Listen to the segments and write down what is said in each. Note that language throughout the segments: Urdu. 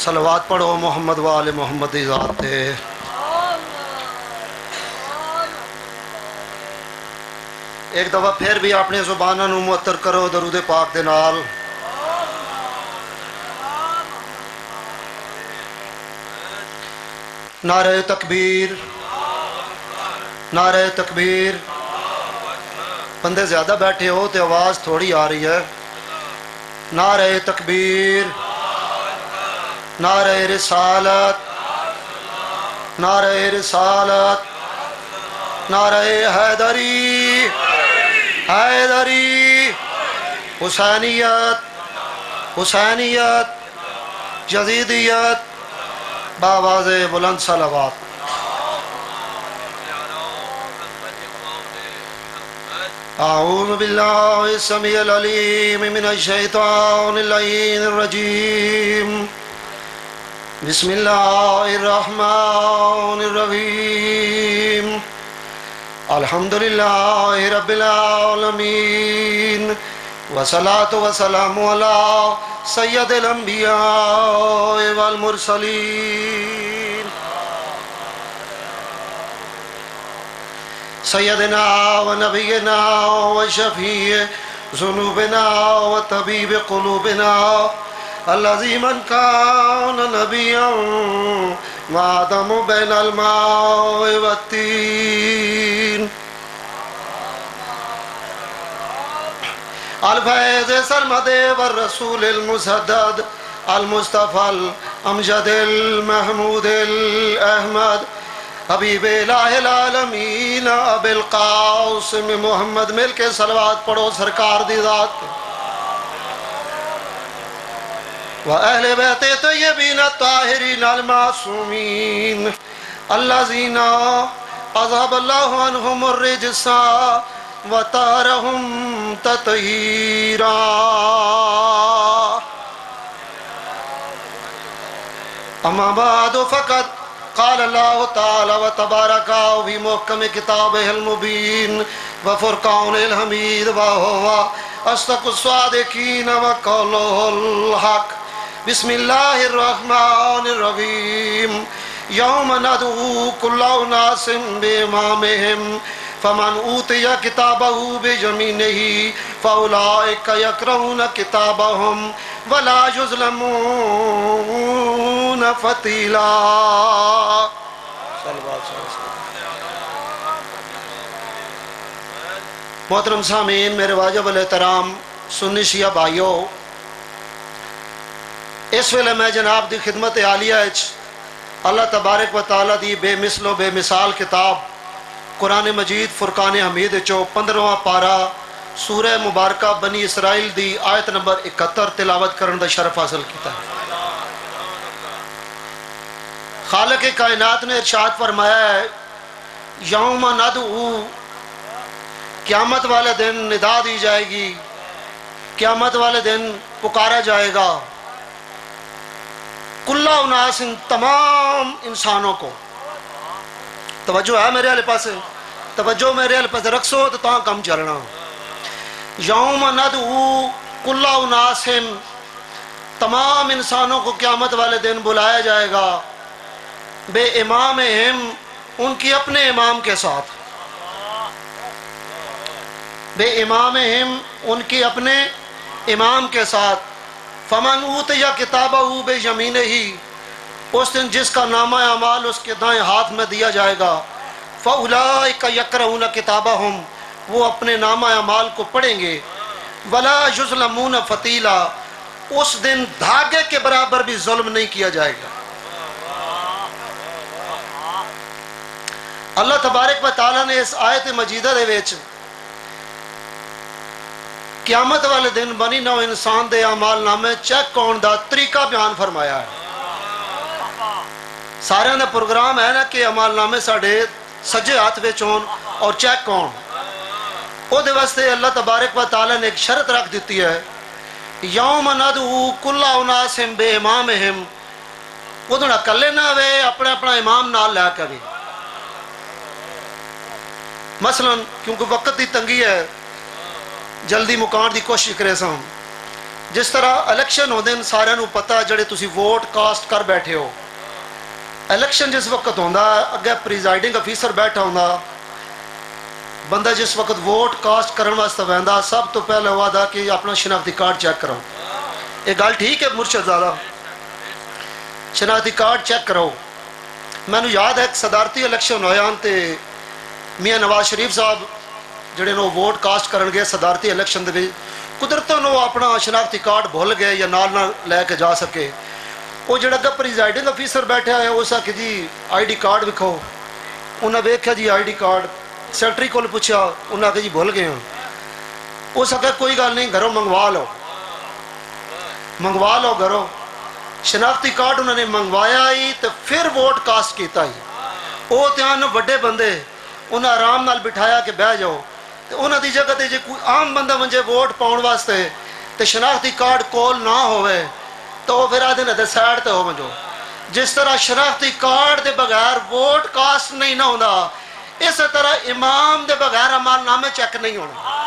صلوات پڑھو محمد وآل محمد دی ذات تے۔ ایک دفعہ پھر بھی اپنی زباناں نوں معطر کرو درود پاک دے نال۔ نعرہ تکبیر، نعرہ تکبیر۔ بندے زیادہ بیٹھے ہو تو آواز تھوڑی آ رہی ہے۔ نعرہ تکبیر، نعرہ رسالت، نعرہ رسالت، نعرہ حیدری، حیدری، حسینیت، حسینیت، جدیدیت، بآواز بلند صلوات۔ اعوذ باللہ السمیع العلیم من الشیطان اللعین الرجیم، بسم اللہ الرحمن الرحیم، الحمدللہ رب العالمین، والصلاة والسلام علی سید الانبیاء والمرسلین، سیدنا و نبینا و شفیع ذنوبنا و طبیب قلوبنا الذی من کان نبیا وآدم بین الماء والتین، الفیض سرمد والرسول المسدد المصطفى الامجد المحمود الاحمد حبیب الہ العالمین ابی القاسم محمد۔ مل کے صلوات پڑھو سرکار دی ذات و اہل بیت طیبین الطاہرین المعصومین الذین اذهب اللہ عنہم الرجس وطہرہم تطہیرا۔ اما بعد فقط قال اللہ تعالی و تبارک فی محکم کتابہ المبین وفرقان الحمید وہو اصدق الصادقین وقولہ الحق۔ بسم اللہ الرحمن الرحیم، یوم ندعو کل اناس بامامہم فمن اوتی کتابہ بیمینہ فاولئک یقرؤون کتابہم ولا یظلمون فتیلا۔ محترم سامعین، میرے واجب الاحترام سنی شیعہ بھائیو، اس ویلے میں جناب دی خدمت عالیہ اللہ تبارک و تعالیٰ دی بے مثل و بے مثال کتاب قرآن مجید فرقان حمید چو 15واں پارہ سورہ مبارکہ بنی اسرائیل دی آیت نمبر 71 تلاوت کرن دا شرف حاصل کیتا ہے۔ خالق کائنات نے ارشاد فرمایا ہے، یوم ندعو، قیامت والے دن ندا دی جائے گی، قیامت والے دن پکارا جائے گا، کل اناس، تمام انسانوں کو۔ توجہ ہے میرے والے پاس، توجہ میرے والے پاس رکھسو تو تاں کم چلنا۔ یوم ندعو کل اناس، تمام انسانوں کو قیامت والے دن بلایا جائے گا، بے امامہم، ان کی اپنے امام کے ساتھ، بے امامہم، ان کی اپنے امام کے ساتھ۔ فمن اوتی کتابہ بیمینہ، اس دن جس کا نامہ اعمال اس کے دائیں ہاتھ میں دیا جائے گا، فاولئک یقرؤون کتابہم، وہ اپنے نامہ اعمال کو پڑھیں گے، ولا یظلمون فتیلا، اس دن دھاگے کے برابر بھی ظلم نہیں کیا جائے گا۔ اللہ تبارک و تعالیٰ نے اس آیت مجیدہ دے وچ قیامت والے دن بنی نو انسان دے اعمال نامے چیک کون دا طریقہ بیان فرمایا ہے۔ سارے نے پروگرام ہے نا کہ اعمال نامے ساڑھے سجے ہاتھ وچ ہون اور چیک کون، او دے واسطے اللہ تبارک و تعالیٰ نے ایک شرط رکھ دیتی ہے، یوم ندعو کل اناس بے امامہم، ادھنا کلے نہ وے، اپنے اپنا امام نال لے کے بھی۔ مثلا کیونکہ وقت دی تنگی ہے، جلدی مکان دی کوشش کرے سا، جس طرح الیکشن ہوتے ہیں سارے پتا جڑے تسی ووٹ کاسٹ کر بیٹھے ہو، الیکشن جس وقت ہوتا اگے پریزائڈنگ افیسر بیٹھا ہوتا، بندہ جس وقت ووٹ کاسٹ کرنے واسطے بہندا سب تو پہلے ہوا تھا کہ اپنا شناختی کارڈ چیک کرو. یہ گل ٹھیک ہے مرشد زادہ؟ شناختی کارڈ چیک کرو. میں نے یاد ہے ایک صدارتی الیکشن ہویا تے میاں نواز شریف صاحب جڑے نو ووٹ کاسٹ کرن گئے صدارتی الیکشن دے قدرتوں نو اپنا شناختی کارڈ بھول گئے یا نال نہ لے کے جا سکے. وہ جڑا گا پریزائڈنگ افیسر بیٹھا ہے اس آ کہ جی آئی ڈی کارڈ وکھاؤ. انہیں ویکھیا جی آئی ڈی کارڈ، سیکٹری کو پوچھا انہیں آخیا جی بھول گئے ہیں. اس آخیا کوئی گل نہیں گھروں منگوا لو گھروں. شناختی کارڈ انہوں نے منگوایا ہی تو پھر ووٹ کاسٹ کیتا ہی. وہ تھان وڈے بندے انہیں آرام نال بٹھایا کہ بہ جاؤ. تو انہوں دی جگہ تے جے کوئی عام بندہ منجے ووٹ پاؤن واسطے تو شناختی کارڈ کول نہ ہوئے تو وہ پھر آدھے نہ سائڈ تے ہو منجو. جس طرح شناختی کارڈ دے بغیر ووٹ کاسٹ نہیں نہ ہونا، اس طرح امام دے بغیر عمال نامے چیک نہیں ہونا.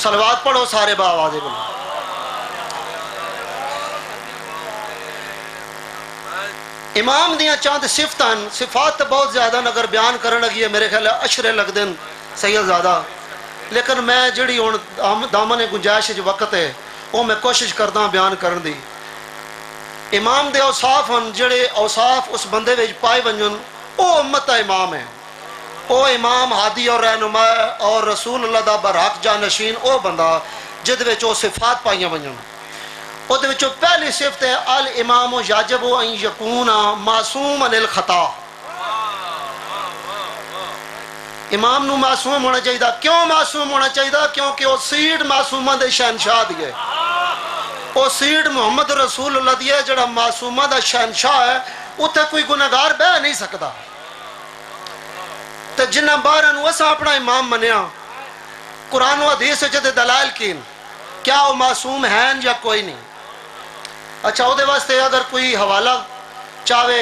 صلوات پڑھو سارے باآواز بولو. امام دیاں چاند صفات بہت زیادہ اگر بیان کرن لگی ہے میرے خیال اشرے لگ دن سید زیادہ، لیکن میں جڑی ہوں دامن گنجائش جو وقت ہے وہ میں کوشش کرتا ہوں بیان کرن دی. امام دے اوصاف ہیں جڑے اوصاف اس بندے وچ پائے ونجن او امت دا امام ہے. او امام ہادی اور رہنما اور رسول اللہ دا برحق جانشین او بندہ جد وچ او صفات پائیاں ونجن. او دے وچوں پہلی صفت ہے الامام یجب ان یکون معصوم عن الخطا. امام نو معصوم ہونا چاہیے. کیوں معصوم ہونا چاہیے؟ کیونکہ وہ سیڈ معصومہ دے شہنشاہ دی ہے. وہ سیڈ محمد رسول اللہ دی ہے جڑا معصومہ دا شہنشاہ ہے. اتھے کوئی گناہگار بہ نہیں سکتا. تو جنہ بارن وسا اپنا امام منیا قرآن و حدیث جدے دلائل کین کیا وہ معصوم ہیں یا کوئی نہیں. اچھا وہ دے واسطے اگر کوئی حوالہ چاہے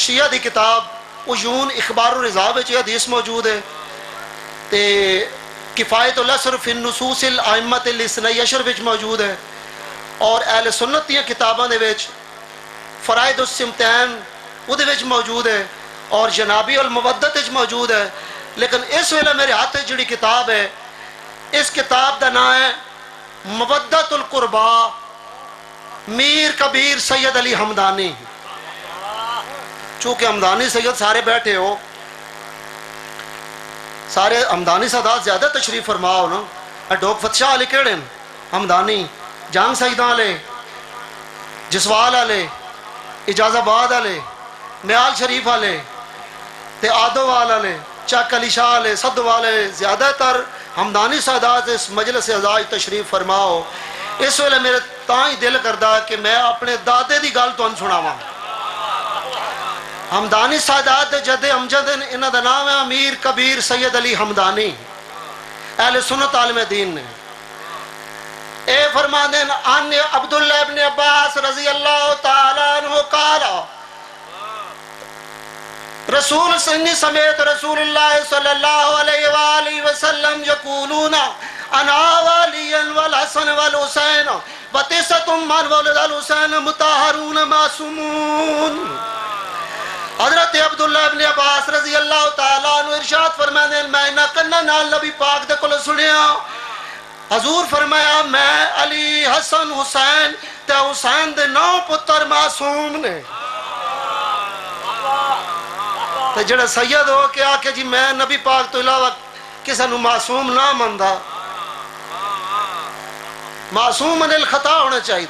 شیعہ دی کتاب عیون اخبار الرضا وچ حدیث موجود ہے تے کفایت الاسر فی النصوص الائمۃ الاثنی عشر وچ موجود ہے اور اہل سنت دی کتاباں دے وچ فرائض الصمتین وہ دے وچ موجود ہے اور جنابی المودت وچ موجود ہے. لیکن اس ویلے میرے ہاتھ جڑی کتاب ہے اس کتاب دا نام ہے مودت القربا میر کبیر سید علی حمدانی. چونکہ حمدانی سید سارے بیٹھے ہو، سارے حمدانی سادات زیادہ تشریف فرما ہو نا. ڈوک فتح شاہ علی کیڑے حمدانی، جان سیداں والے، جسوال والے، اجازہ آباد والے، میال شریف والے تے آدوال والے، چک علی شاہ والے، صد والے، زیادہ تر حمدانی سادات اس مجلس اعزاز تشریف فرماؤ. اس ویلے میرے تاں ہی دل کردا کہ میں اپنے دادے دی گل تانوں سناواں. حمدانی سادات دے جد امجد انہاں دا نام ہے امیر کبیر سید علی حمدانی. اہل سنت عالم دین نے اے فرما دین ان عبداللہ ابن عباس رضی اللہ تعالی عنہ قال رسول سنی سمیت رسول اللہ صلی اللہ علیہ وآلہ وسلم یقولون انا والی والحسن والحسین وتسعۃ من ولد الحسین مطہرون معصومون. حضرت عبداللہ ابن عباس رضی اللہ تعالیٰ عنہ ارشاد فرمانے میں نہ کرنا نال نبی پاک دے کول سنیا حضور فرمایا میں علی حسن حسین تے حسین دے 9 پتر معصوم نے. تے جڑا سید ہو کے آکے جی میں نبی پاک تو علاوہ کسے نو معصوم نہ مندا، معصوم من الخطا ہونا چاہیے.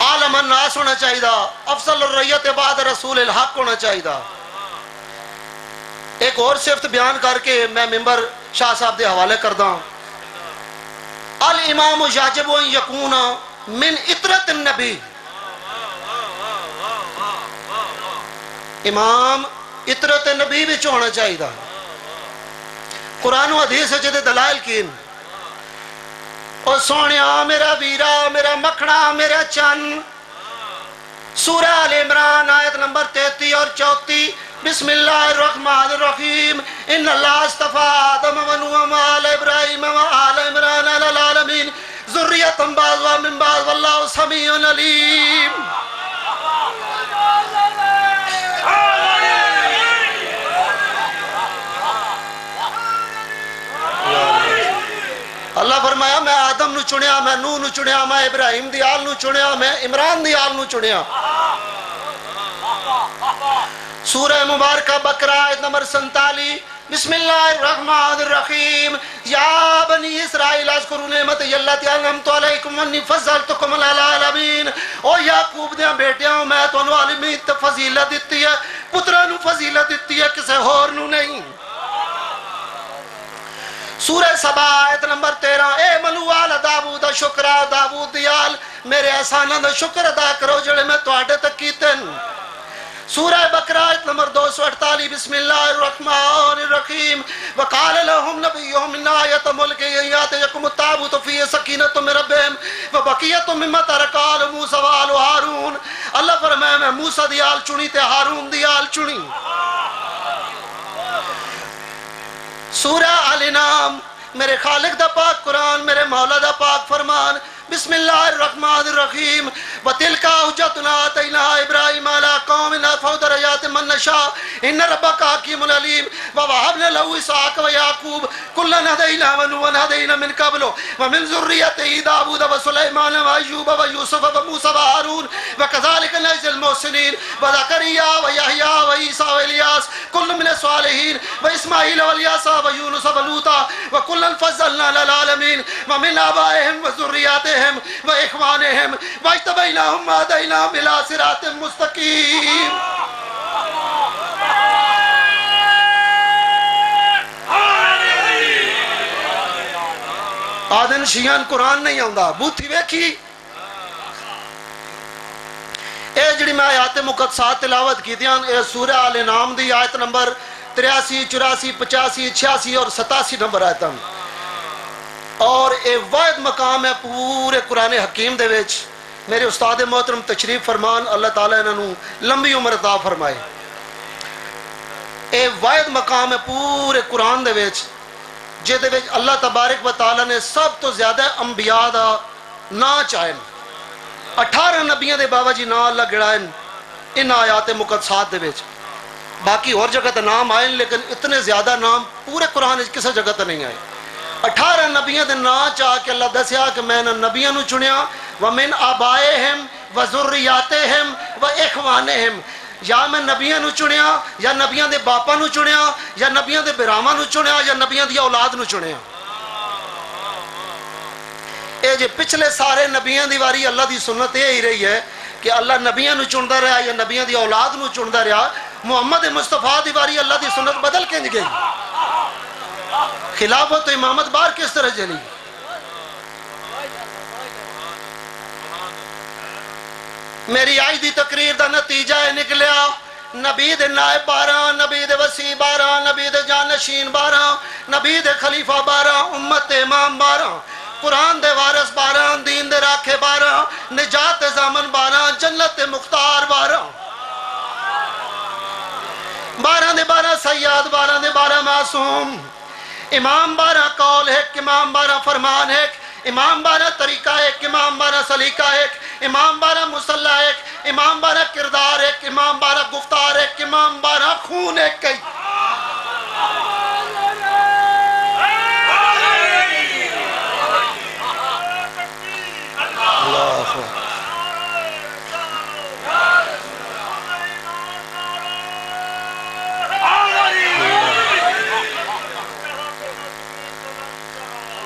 عالم الناس ہونا چاہیے، افضل الرعیت بعد رسول الحق ہونا چاہیے. ایک اور صفت بیان کر کے میں ممبر شاہ صاحب دے حوالے کردہ ہوں. الامام یجب ان یکون من اطرت النبی. امام اطرت نبی وچ ہونا چاہیے. قرآن و حدیث جدے دلائل کین او سونیا میرا ویرا میرا مکھنا میرا چن سورہ آل عمران آیت نمبر 33 اور 34. بسم اللہ الرحمن الرحیم. ان اللہ اصطفى آدم ونوح وآل ابراہیم وآل عمران علی العالمین ذریۃ بعضها من بعض واللہ سمیع علیم. اللہ فرمایا میں آدم نو چنیا، میں نوح نو چنیا، میں ابراہیم دی آل نو چنیا، میں عمران دی آل نو چنیا. سورہ مبارکہ بقرہ آیت نمبر 47. بسم اللہ الرحمن الرحیم. یا بنی اسرائیل اذکروا نعمتی التی انعمت علیکم وانی فضلتکم علی العالمین. او یعقوب دیاں بیٹیاں میں تانوں عالمین تے فضیلت دتی ہے، پتراں نو فضیلت دتی ہے، کسے ہور نو نہیں. سورہ سبا آیت نمبر 13. اے ملو آل داود شکرا داود دیال میرے احساناں دا شکر ادا کرو جڑے میں تواڈے تک کیتے. سورہ بقرہ آیت نمبر 248. بسم اللہ الرحمن الرحیم. وقال لهم نبيهم ان آیۃ ملک یاتیکم التابوت فیہ سکینۃ من ربہم وبقیۃ مما ترک آل موسیٰ وآل ہارون. اللہ فرمایا میں موسیٰ دی آل چنی تے ہارون دی آل چنی. سورہ الانعام. میرے خالق دا پاک قرآن، میرے مولا دا پاک فرمان. بسم اللہ الرحمن الرحیم. وَتِلْكَ حُجَّتُنَا آتَيْنَاهَا إِبْرَاهِيمَ عَلَىٰ قَوْمٍ نَرْفَعُ دَرَجَاتٍ مَن نَّشَاءُ إِنَّ رَبَّكَ حَكِيمٌ عَلِيمٌ. وَوَهَبْنَا لَهُ إِسْحَاقَ وَيَعْقُوبَ كُلًّا هَدَيْنَا وَنُوحًا هَدَيْنَا مِن قَبْلُ وَمِن ذُرِّيَّتِهِ دَاوُودَ وَسُلَيْمَانَ وَأَيُّوبَ وَيُوسُفَ وَمُوسَىٰ وَهَارُونَ وَكَذَٰلِكَ نَجْزِي الْمُحْسِنِينَ وَزَكَرِيَّا وَيَحْيَىٰ وَعِيسَىٰ وإلياس كُلٌّ مِّنَ الصَّالِحِينَ وَإِسْمَاعِيلَ وَالْيَاسَ وَيُونُسَ وَلُوطًا وَكُلًّا فَضَّلْنَا عَلَى الْعَالَمِينَ وَمِنْ آبَائِهِمْ وَذُرِّيَّاتِهِمْ وإخوانهم واجتبيناهم وهديناهم إلى صراط مستقيم. آدن شیعان قرآن نہیں آندا بوتھی ویکھی. اے جڑی میں آیات مقدسات تلاوت کی دیاں اے سورہ آل انعام دی آیت نمبر 83 84 85 86 اور 87 نمبر آیتاں. اور اے واحد مقام ہے پورے قرآن حکیم دے وچ. میرے استاد محترم تشریف فرمان اللہ تعالیٰ انہوں لمبی عمر عطا فرمائے. اے واحد مقام ہے پورے قرآن دے وچ جے دے وچ اللہ تبارک و تعالیٰ نے سب تو زیادہ انبیاء دا نا چاہن 18 نبیوں دے بابا جی نا اللہ گڑائن ان آیات مقدسات دے وچ. باقی اور جگہ تے نام آئے لیکن اتنے زیادہ نام پورے قرآن کسی جگہ تے نہیں آئے. 18 نبیوں دے نا چاہ کے اللہ دسیا کہ میں نے نبیوں نو چنیا. وَمِنْ آبَائِهِمْ وَذُرِّيَّاتِهِمْ وَإِخْوَانِهِمْ. یا میں نبیوں نو چنیا یا نبیوں دے باپا نو چنیا یا نبیوں دے براما نو چنیا یا نبیوں دی اولاد نو چنیا. اے جے پچھلے سارے نبیوں دی واری اللہ دی سنت یہ ہی رہی ہے کہ اللہ نبیوں نو چندا رہا یا نبیوں دی اولاد نو چندا رہا. محمد مصطفیٰ دی واری اللہ دی سنت بدل کنج گئی. خلافت و امامت بار کس طرح چلی. میری آج دی تقریر دا نتیجہ نکلیا نبی دے نائب 12 نبی دے وسیع 12 نبی دے جانشین 12 نبی دے خلیفہ 12 امت امام 12 قرآن دے وارث 12 دین دے راکھے 12 نجات زامن 12 جنت مختار 12 دے 12 سیاد 12 دے 12 معصوم. امام 12 قول ایک امام 12 فرمان ایک امام 12 طریقہ ایک امام 12 سلیقہ ایک امام 12 مصلح ایک امام 12 کردار ایک امام 12 گفتار ایک امام 12 خون ایک کئی.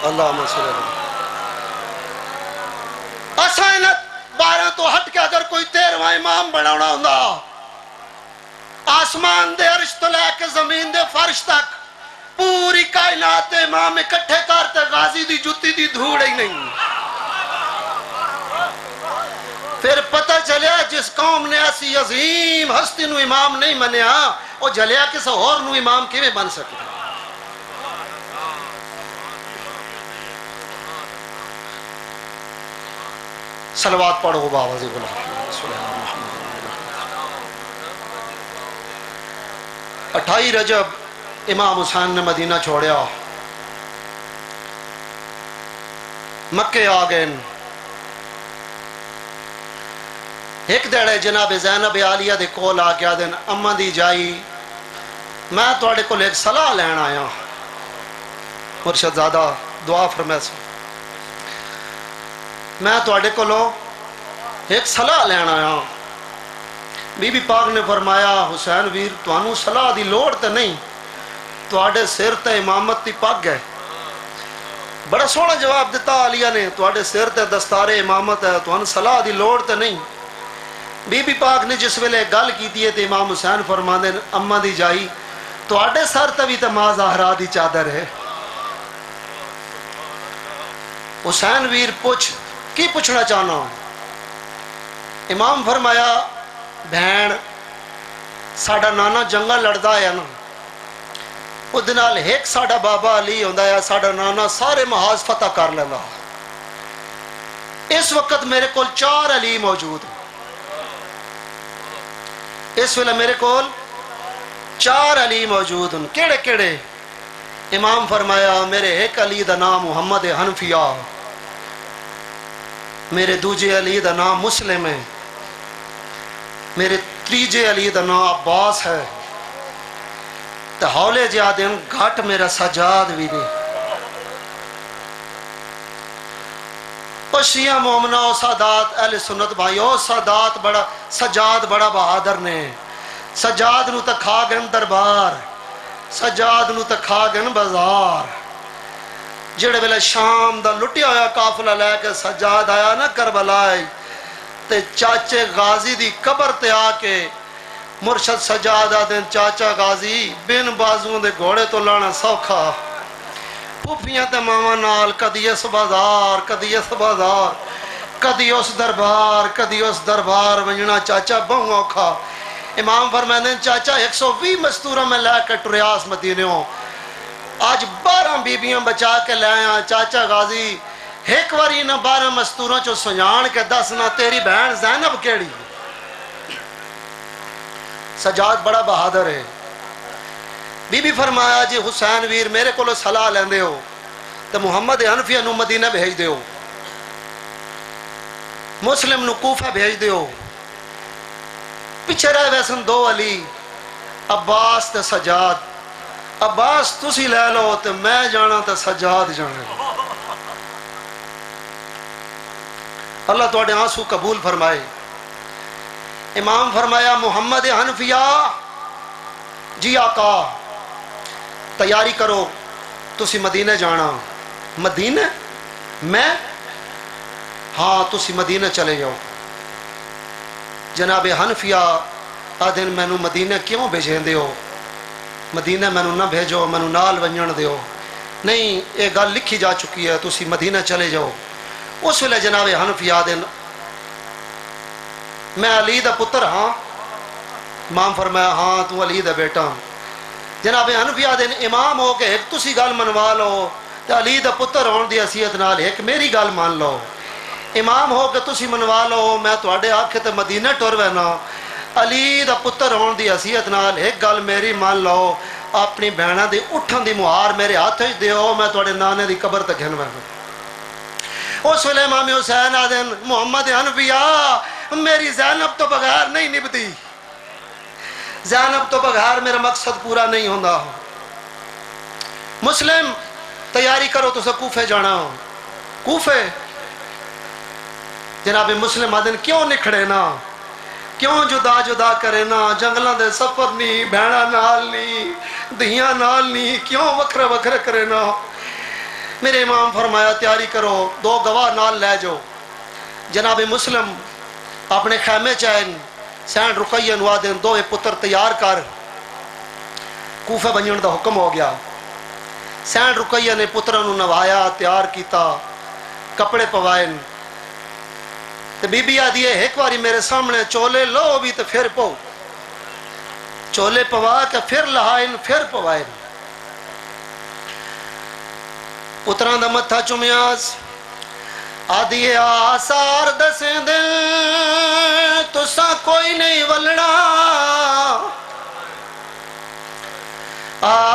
اللہم صلی اللہ اسائنت 12 تو ہٹ کے اگر کوئی 13واں امام بنانا ہوندا آسمان دے عرش تو لے کے زمین دے فرش تک پوری کائنات امام اکٹھے کرتے غازی دی جتی دی دھوڑ ہی نہیں. پھر پتہ چلیا جس قوم نے ایسی عظیم ہستی نو امام نہیں منیا وہ جلیا کس اور نو امام کیویں بن سکے. صلوات پڑھو بابا جی بلا 28 رجب امام حسین نے مدینہ چھوڑیا، مکے آ گئے۔ ایک دیڑے جناب زینب عالیہ دے کول آ گیا دن، اما دی جائی میں تواڈے کول ایک صلاح لین آیا، مرشد زادہ دعا فرمائے سو، میں تواڈے کولو ایک صلاح لین آیا۔ بی بی پاک نے فرمایا حسین ویر تانوں صلاح دی لوڑ تے نہیں، تواڈے سر تے امامت دی پگ ہے۔ بڑا سونا جواب دیتا عالیہ نے، تواڈے سر تے دستار امامت ہے، تانوں صلاح دی لوڑ تے نہیں۔ بی بی پاک نے جس ویلے گل کیتی ہے تے امام حسین فرماندے اما دی جائی تواڈے سر تے بھی تے ماں زہرا دی چادر ہے۔ حسین ویر پوچھ کی پوچھنا چاہنا؟ امام فرمایا بہن ساڈا نانا جنگا لڑدا ہے نا، اودے نال ایک ساڈا بابا علی ہوندا ہے، ساڈا نانا سارے محاذ فتح کر لیندا۔ اس وقت میرے کول 4 علی موجود ہیں، اس ویلے میرے کول 4 علی موجود ہیں۔ کیڑے کیڑے؟ امام فرمایا میرے ایک علی دا نام محمد حنفیہ، میرے دوجے علی دا نام مسلم ہے، میرے تیجے علی دا نام عباس ہے، تے ہولے جا دن گھٹ میرا سجاد بھی نہیں۔ او شیعہ مومنہ او سادات اہل سنت بھائی، او سادات بڑا سجاد بڑا بہادر نے، سجاد نو تے کھا گن دربار، سجاد نو تے کھا گن بازار۔ جڑے ویلے شام دا لٹیا ہویا قافلہ لے کے سجاد آیا نا کربلائی، تے چاچے غازی دی قبر تے آ کے مرشد سجاد آدن چاچا غازی بن بازوں دے گھوڑے تو لانا سوکھا، پھوپیاں تے ماما نال کدی اس بازار کدی اس بازار، کدی اس دربار کدی اس دربار ونجنا چاچا بہوں اوکھا۔ امام فرماندے چاچا 120 مستورہ میں لے کے ٹریاس مدینے ہوں، آج 12 بیبیاں بچا کے لے آیا۔ چاچا غازی ایک واری نہ 12 مستوروں چو سجان کے دسنا تیری بہن زینب کیڑی؟ سجاد بڑا بہادر ہے۔ بی بی فرمایا جی حسین ویر میرے کو صلاح لیندے ہو تو محمد حنفیہ نو مدینہ بھیج دیو، مسلم نو کوفہ بھیج دیو، پیچھے رہ ویسن 2 علی عباس تے سجاد، عباس تسی لے لو تے میں جانا تے سجاد جانا۔ اللہ تواڈے آنسو قبول فرمائے۔ امام فرمایا محمد حنفیہ جی آقا تیاری کرو تسی مدینہ جانا۔ مدینہ؟ میں؟ ہاں تسی مدینہ چلے جاؤ۔ جناب حنفیہ آدھن مینو مدینہ کیوں بھیجیں دیو؟ مدینہ مینو نہ بھیجو، مینو نال ونجن دیو۔ نہیں یہ گل لکھی جا چکی ہے، تسی مدینہ چلے جاؤ۔ اس ویلے جناب حنفیہ آدھن میں علی دا پتر ہاں؟ امام فرمایا ہاں تو علی دا بیٹا۔ جناب حنفیہ دن امام ہو کے ایک تسی گل منوا لو تے علی دا پتر ہون دی حیثیت نال ایک میری گل مان لو۔ امام ہو کے تسی منوا لو میں تواڈے آکھے تے مدینہ ٹر وینا، علی دا پتر ہون دی حیثیت نال ایک گل میری مان لو، اپنی بہناں دی اٹھن دی مہار میرے ہاتھ وچ دیو، میں تواڈے نانے دی قبر تے گھن وینا۔ اس ویلے امام حسین آدن محمد حنفیہ میری زینب تو بغیر نہیں نبدی، زینب تو بغیر میرا مقصد پورا نہیں ہوندا۔ مسلم تیاری کرو تو کوفے جانا۔ کوفے؟ جناب مسلم آدن کیوں نکھڑے نا، کیوں جدا جدا کرے نا، جنگلاں دے سفر نہیں، بہنا نال نہیں، دھیاں نال نہیں، کیوں وکھرے وکھرے کرے نا؟ میرے امام فرمایا تیاری کرو 2 گواہ نال لے جاؤ۔ جناب مسلم اپنے خیمے چین سین رقیہ نو آدن 2 پتر تیار کر، کوفہ بنجن دا حکم ہو گیا۔ سین رقیہ نے پتروں نو نوایا، تیار کیتا، کپڑے پوائن تے بی بی آدھی ہے ایک واری میرے سامنے چولے لو بھی تے پھر پو، چولے پوا کے پھر لہائن پھر پوائن۔ پتران دا متھا چومیاس آدھی آثار دسیں دل تسا کوئی نہیں ولڑا،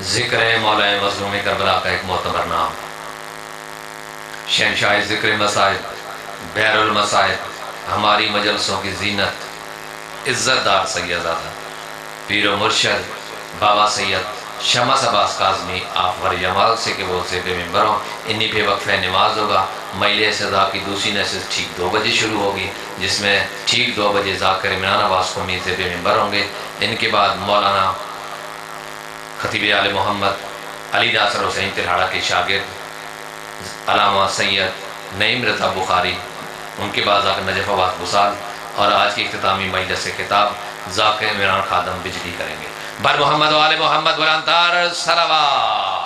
ذکر مولا مظلوم کربلا کا ایک معتبر نام، شہنشاہ ذکر مسائب، بحر المصائب، ہماری مجلسوں کی زینت، عزت دار سیدزادہ پیر و مرشد بابا سید شمس عباس کاظمی آفور جمال سے کہ وہ زیب منبر ہوں۔ انہی پہ وقفہ نماز ہوگا۔ مجلس سزا کی دوسری نشست ٹھیک 2 بجے شروع ہوگی، جس میں ٹھیک 2 بجے ذاکر عمران عباس قومی زیب منبر ہوں گے۔ ان کے بعد مولانا خطیب آل محمد علی ناصر حسین تلہاڑا کے شاگرد علامہ سید نعیم رضا بخاری، ان کے بعد ذاکر نجف آباد بسال، اور آج کی اختتامی مجلس خطاب ذاکر عمران خادم بجلی کریں گے۔ بر محمد و آل محمد بلندتر صلوات۔